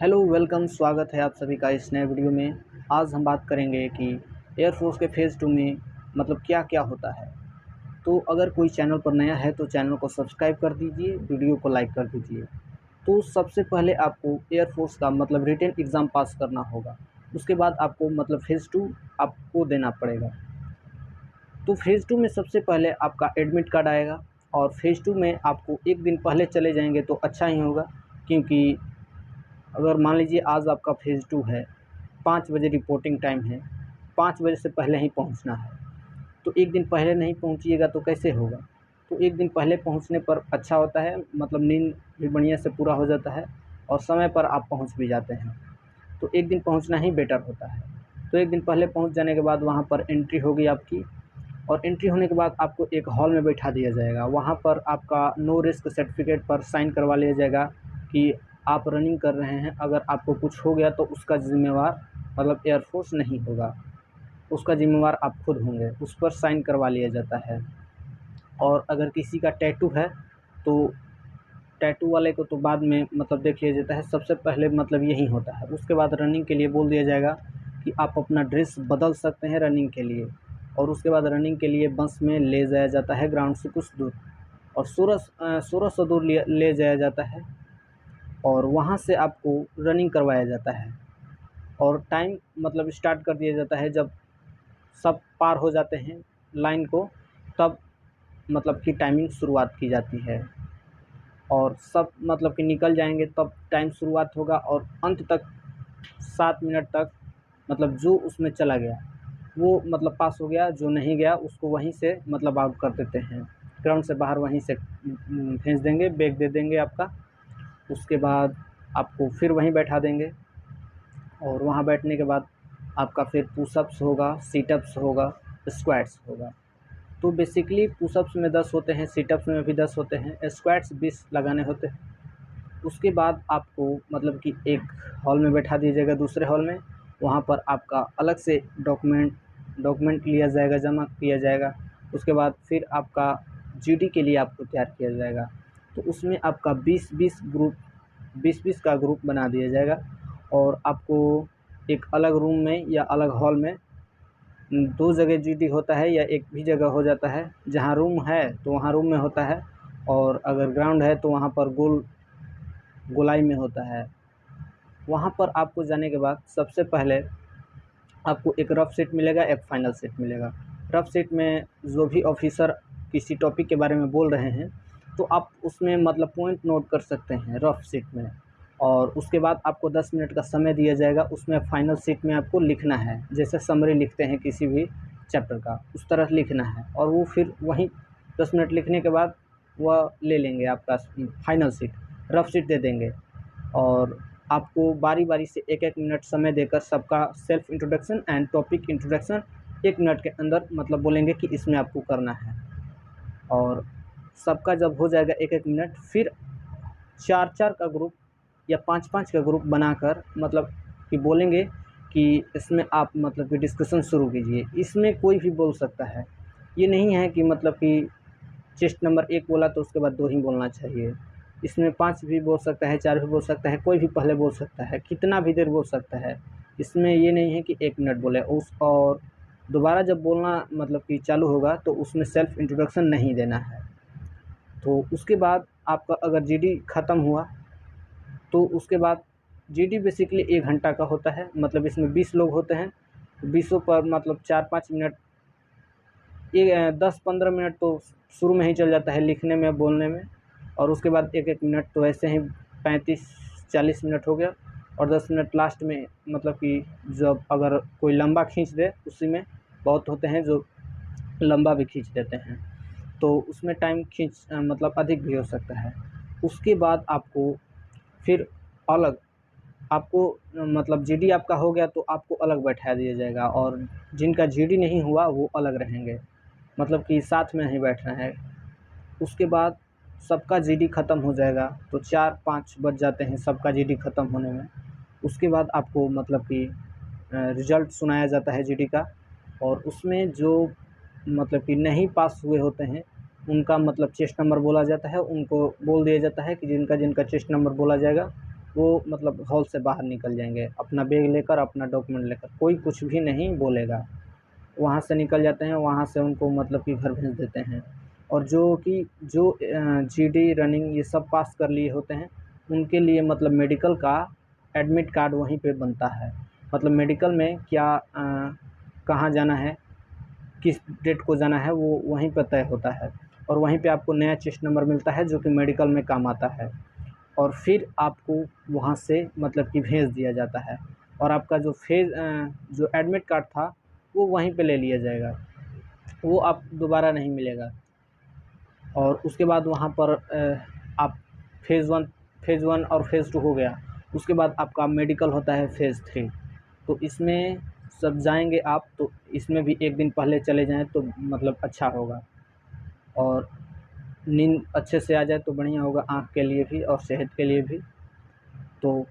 Hello welcome, स्वागत है आप सभी का इस नए वीडियो में। आज हम बात करेंगे कि एयरफोर्स के फ़ेज़ 2 में मतलब क्या-क्या होता है। तो अगर कोई चैनल पर नया है तो चैनल को सब्सक्राइब कर दीजिए, वीडियो को लाइक कर दीजिए। तो सबसे पहले आपको एयरफोर्स का मतलब रिटन एग्ज़ाम पास करना होगा। उसके बाद आपको मतलब फ़ेज़ 2 आपको देना पड़ेगा। तो फ़ेज़ 2 में सबसे पहले आपका एडमिट कार्ड आएगा और फ़ेज़ 2 में आपको 1 दिन पहले चले जाएँगे तो अच्छा ही होगा, क्योंकि अगर मान लीजिए आज आपका फ़ेज़ 2 है, 5 बजे रिपोर्टिंग टाइम है, 5 बजे से पहले ही पहुंचना है। तो 1 दिन पहले नहीं पहुंचिएगा तो कैसे होगा? तो 1 दिन पहले पहुंचने पर अच्छा होता है, मतलब नींद भी बढ़िया से पूरा हो जाता है और समय पर आप पहुंच भी जाते हैं। तो 1 दिन पहुंचना ही बेटर होता है। तो 1 दिन पहले पहुंच जाने के बाद वहाँ पर एंट्री होगी आपकी, और एंट्री होने के बाद आपको एक हॉल में बैठा दिया जाएगा। वहाँ पर आपका नो रिस्क सर्टिफ़िकेट पर साइन करवा लिया जाएगा कि आप रनिंग कर रहे हैं। अगर आपको कुछ हो गया तो उसका ज़िम्मेवार मतलब एयरफोर्स नहीं होगा, उसका ज़िम्मेवार आप खुद होंगे। उस पर साइन करवा लिया जाता है। और अगर किसी का टैटू है तो टैटू वाले को तो बाद में मतलब देख लिया जाता है, सबसे पहले मतलब यही होता है। उसके बाद रनिंग के लिए बोल दिया जाएगा कि आप अपना ड्रेस बदल सकते हैं रनिंग के लिए, और उसके बाद रनिंग के लिए बस में ले जाया जाता है ग्राउंड से कुछ दूर, और 1600 दूर ले जाया जाता है, और वहाँ से आपको रनिंग करवाया जाता है। और टाइम मतलब स्टार्ट कर दिया जाता है जब सब पार हो जाते हैं लाइन को, तब मतलब की टाइमिंग शुरुआत की जाती है। और सब मतलब कि निकल जाएंगे तब टाइम शुरुआत होगा, और अंत तक 7 मिनट तक मतलब जो उसमें चला गया वो मतलब पास हो गया, जो नहीं गया उसको वहीं से मतलब आउट कर देते हैं, ग्राउंड से बाहर वहीं से भेज देंगे, बैग दे देंगे आपका। उसके बाद आपको फिर वहीं बैठा देंगे, और वहाँ बैठने के बाद आपका फिर पुशअप्स होगा, सीटअप्स होगा, स्क्वाट्स होगा। तो बेसिकली पुशअप्स में 10 होते हैं, सीटअप्स में भी 10 होते हैं, स्क्वाट्स 20 लगाने होते हैं। उसके बाद आपको मतलब कि एक हॉल में बैठा दिया जाएगा, दूसरे हॉल में। वहाँ पर आपका अलग से डॉक्यूमेंट लिया जाएगा, जमा किया जाएगा। उसके बाद फिर आपका जीडी के लिए आपको तैयार किया जाएगा। तो उसमें आपका 20-20 का ग्रुप बना दिया जाएगा, और आपको एक अलग रूम में या अलग हॉल में 2 जगह जीडी होता है, या एक भी जगह हो जाता है। जहाँ रूम है तो वहाँ रूम में होता है, और अगर ग्राउंड है तो वहाँ पर गोलाई में होता है। वहाँ पर आपको जाने के बाद सबसे पहले आपको एक रफ शीट मिलेगा, एक फाइनल शीट मिलेगा। रफ शीट में जो भी ऑफिसर किसी टॉपिक के बारे में बोल रहे हैं तो आप उसमें मतलब पॉइंट नोट कर सकते हैं रफ शीट में। और उसके बाद आपको 10 मिनट का समय दिया जाएगा, उसमें फाइनल शीट में आपको लिखना है, जैसे समरी लिखते हैं किसी भी चैप्टर का, उस तरह लिखना है। और वो फिर वहीं 10 मिनट लिखने के बाद वह ले लेंगे आपका फाइनल शीट, रफ शीट दे देंगे। और आपको बारी-बारी से 1-1 मिनट समय देकर सबका self introduction and topic introduction 1 minute के अंदर मतलब बोलेंगे कि इसमें आपको करना है। और सबका जब हो जाएगा 1-1 मिनट, फिर 4-4 का ग्रुप या 5-5 का ग्रुप बनाकर मतलब कि बोलेंगे कि इसमें आप मतलब कि डिस्कशन शुरू कीजिए। इसमें कोई भी बोल सकता है, ये नहीं है कि मतलब कि चेस्ट नंबर 1 बोला तो उसके बाद 2 ही बोलना चाहिए। इसमें 5 भी बोल सकता है, 4 भी बोल सकता है, कोई भी पहले बोल सकता है, कितना भी देर बोल सकता है। इसमें ये नहीं है कि 1 मिनट बोले और दोबारा जब बोलना मतलब कि चालू होगा तो उसमें सेल्फ इंट्रोडक्शन नहीं देना है। तो उसके बाद आपका अगर जीडी ख़त्म हुआ तो उसके बाद जीडी बेसिकली 1 घंटा का होता है, मतलब इसमें 20 लोग होते हैं। 20 पर मतलब 4-5 मिनट, ये 10-15 मिनट तो शुरू में ही चल जाता है लिखने में, बोलने में, और उसके बाद 1-1 मिनट तो ऐसे ही 35-40 मिनट हो गया। और 10 मिनट लास्ट में मतलब कि जब अगर कोई लंबा खींच दे, उसी में बहुत होते हैं जो लंबा भी खींच देते हैं, तो उसमें टाइम मतलब अधिक भी हो सकता है। उसके बाद आपको फिर अलग आपको मतलब जीडी आपका हो गया तो आपको अलग बैठा दिया जाएगा, और जिनका जीडी नहीं हुआ वो अलग रहेंगे, मतलब कि साथ में नहीं बैठना है। उसके बाद सबका जीडी ख़त्म हो जाएगा तो 4-5 बज जाते हैं सबका जीडी ख़त्म होने में। उसके बाद आपको मतलब कि रिज़ल्ट सुनाया जाता है जीडी का, और उसमें जो मतलब कि नहीं पास हुए होते हैं उनका मतलब चेस्ट नंबर बोला जाता है। उनको बोल दिया जाता है कि जिनका जिनका चेस्ट नंबर बोला जाएगा वो मतलब हॉल से बाहर निकल जाएंगे अपना बैग लेकर, अपना डॉक्यूमेंट लेकर, कोई कुछ भी नहीं बोलेगा। वहाँ से निकल जाते हैं, वहाँ से उनको मतलब कि घर भेज देते हैं। और जो जीडी रनिंग ये सब पास कर लिए होते हैं, उनके लिए मतलब मेडिकल का एडमिट कार्ड वहीं पे बनता है। मतलब मेडिकल में क्या कहाँ जाना है, किस डेट को जाना है, वो वहीं पर तय होता है। और वहीं पे आपको नया चेस्ट नंबर मिलता है जो कि मेडिकल में काम आता है। और फिर आपको वहाँ से मतलब कि भेज दिया जाता है। और आपका जो एडमिट कार्ड था वो वहीं पे ले लिया जाएगा, वो आप दोबारा नहीं मिलेगा। और उसके बाद वहाँ पर आप फ़ेज़ 1 और फ़ेज़ 2 हो गया। उसके बाद आपका मेडिकल होता है फ़ेज़ 3। तो इसमें सब जाएंगे आप, तो इसमें भी एक दिन पहले चले जाएँ तो मतलब अच्छा होगा। और नींद अच्छे से आ जाए तो बढ़िया होगा, आँख के लिए भी और सेहत के लिए भी। तो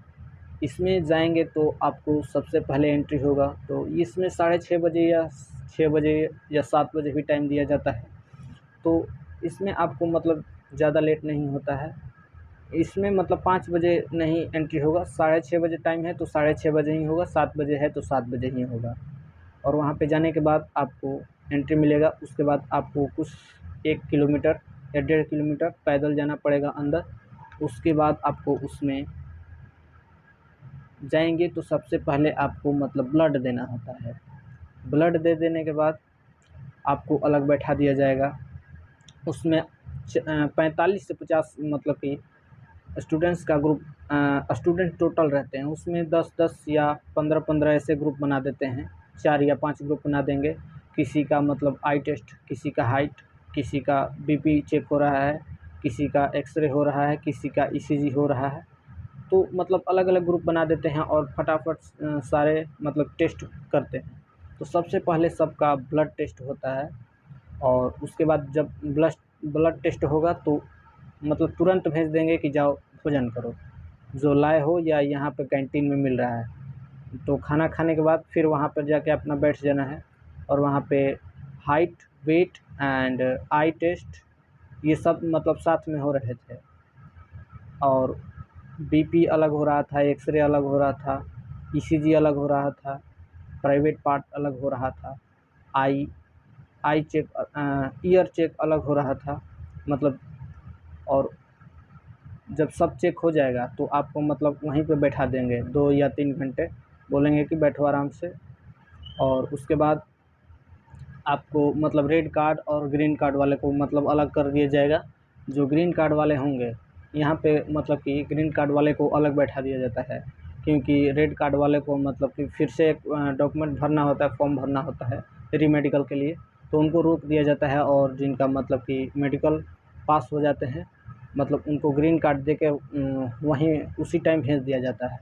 इसमें जाएंगे तो आपको सबसे पहले एंट्री होगा, तो इसमें 6:30 बजे या 6 बजे या 7 बजे भी टाइम दिया जाता है। तो इसमें आपको मतलब ज़्यादा लेट नहीं होता है। इसमें मतलब 5 बजे नहीं एंट्री होगा, 6:30 बजे टाइम है तो 6:30 बजे ही होगा, 7 बजे है तो 7 बजे ही होगा। और वहाँ पे जाने के बाद आपको एंट्री मिलेगा। उसके बाद आपको कुछ 1 किलोमीटर या 1.5 किलोमीटर पैदल जाना पड़ेगा अंदर। उसके बाद आपको उसमें जाएंगे तो सबसे पहले आपको मतलब ब्लड देना होता है। ब्लड दे देने के बाद आपको अलग बैठा दिया जाएगा। उसमें 45 से 50 मतलब कि स्टूडेंट्स का ग्रुप, स्टूडेंट टोटल रहते हैं, उसमें 10-10 या 15-15 ऐसे ग्रुप बना देते हैं। 4 या 5 ग्रुप बना देंगे। किसी का मतलब आई टेस्ट, किसी का हाइट, किसी का बीपी चेक हो रहा है, किसी का एक्सरे हो रहा है, किसी का ईसीजी हो रहा है। तो मतलब अलग-अलग ग्रुप बना देते हैं और फटाफट सारे मतलब टेस्ट करते हैं। तो सबसे पहले सबका ब्लड टेस्ट होता है। और उसके बाद जब ब्लड टेस्ट होगा तो मतलब तुरंत भेज देंगे कि जाओ भोजन करो, जो लाए हो या यहाँ पे कैंटीन में मिल रहा है। तो खाना खाने के बाद फिर वहाँ पर जाके अपना बैठ जाना है। और वहाँ पे height, weight and eye test ये सब मतलब साथ में हो रहे थे। और बीपी अलग हो रहा था, एक्सरे अलग हो रहा था, ईसीजी अलग हो रहा था, प्राइवेट पार्ट अलग हो रहा था, आई आई चेक, ईयर चेक अलग हो रहा था मतलब। और जब सब चेक हो जाएगा तो आपको मतलब वहीं पे बैठा देंगे 2 या 3 घंटे, बोलेंगे कि बैठो आराम से। और उसके बाद आपको मतलब रेड कार्ड और ग्रीन कार्ड वाले को मतलब अलग कर दिया जाएगा। जो ग्रीन कार्ड वाले होंगे, यहाँ पे मतलब कि ग्रीन कार्ड वाले को अलग बैठा दिया जाता है, क्योंकि रेड कार्ड वाले को मतलब कि फिर से एक डॉक्यूमेंट भरना होता है, फॉर्म भरना होता है री मेडिकल के लिए, तो उनको रोक दिया जाता है। और जिनका मतलब कि मेडिकल पास हो जाते हैं, मतलब उनको ग्रीन कार्ड देके वहीं उसी टाइम भेज दिया जाता है।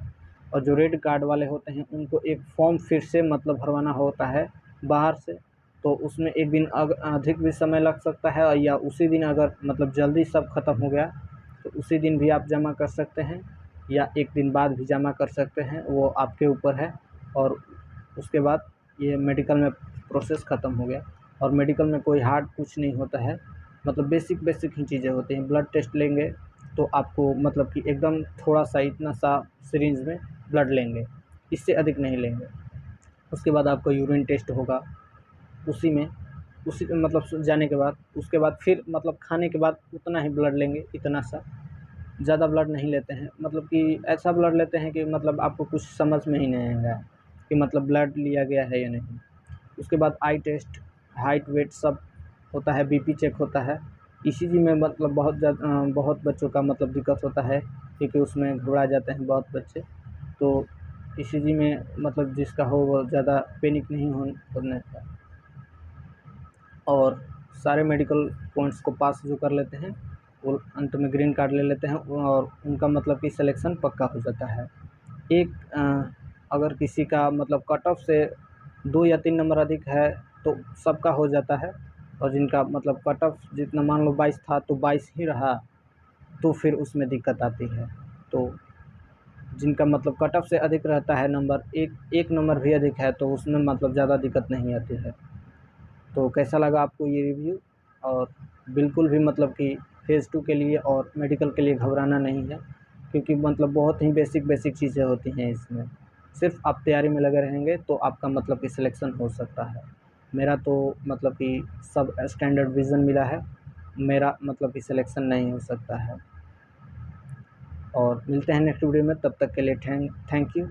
और जो रेड कार्ड वाले होते हैं उनको एक फॉर्म फिर से मतलब भरवाना होता है बाहर से। तो उसमें एक दिन अधिक भी समय लग सकता है, या उसी दिन अगर मतलब जल्दी सब ख़त्म हो गया तो उसी दिन भी आप जमा कर सकते हैं, या एक दिन बाद भी जमा कर सकते हैं, वो आपके ऊपर है। और उसके बाद ये मेडिकल में प्रोसेस ख़त्म हो गया। और मेडिकल में कोई हार्ड कुछ नहीं होता है, मतलब बेसिक बेसिक ही चीज़ें होती हैं। ब्लड टेस्ट लेंगे तो आपको मतलब कि एकदम थोड़ा सा इतना सा सिरिंज में ब्लड लेंगे, इससे अधिक नहीं लेंगे। उसके बाद आपका यूरिन टेस्ट होगा, उसी में उसी मतलब जाने के बाद उसके बाद फिर मतलब खाने के बाद उतना ही ब्लड लेंगे, इतना सा, ज़्यादा ब्लड नहीं लेते हैं। मतलब कि ऐसा ब्लड लेते हैं कि मतलब आपको कुछ समझ में ही नहीं आएगा कि मतलब ब्लड लिया गया है या नहीं। उसके बाद आई टेस्ट, हाइट, वेट सब होता है, बीपी चेक होता है। ईसीजी में मतलब बहुत बच्चों का मतलब दिक्कत होता है, क्योंकि उसमें घबरा जाते हैं बहुत बच्चे। तो ईसीजी में मतलब जिसका हो वो ज़्यादा पैनिक नहीं होने का। और सारे मेडिकल पॉइंट्स को पास जो कर लेते हैं वो अंत में ग्रीन कार्ड ले लेते हैं, और उनका मतलब कि सिलेक्शन पक्का हो जाता है। एक अगर किसी का मतलब कट ऑफ से 2 या 3 नंबर अधिक है तो सबका हो जाता है। और जिनका मतलब कट ऑफ जितना मान लो 22 था तो 22 ही रहा, तो फिर उसमें दिक्कत आती है। तो जिनका मतलब कट ऑफ से अधिक रहता है नंबर, एक नंबर भी अधिक है, तो उसमें मतलब ज़्यादा दिक्कत नहीं आती है। तो कैसा लगा आपको ये रिव्यू? और बिल्कुल भी मतलब कि फ़ेज़ 2 के लिए और मेडिकल के लिए घबराना नहीं है। क्योंकि मतलब बहुत ही बेसिक बेसिक चीज़ें होती हैं इसमें। सिर्फ आप तैयारी में लगे रहेंगे तो आपका मतलब कि सिलेक्शन हो सकता है। मेरा तो मतलब कि सब स्टैंडर्ड विज़न मिला है, मेरा मतलब कि सिलेक्शन नहीं हो सकता है। और मिलते हैं नेक्स्ट वीडियो में, तब तक के लिए थैंक यू।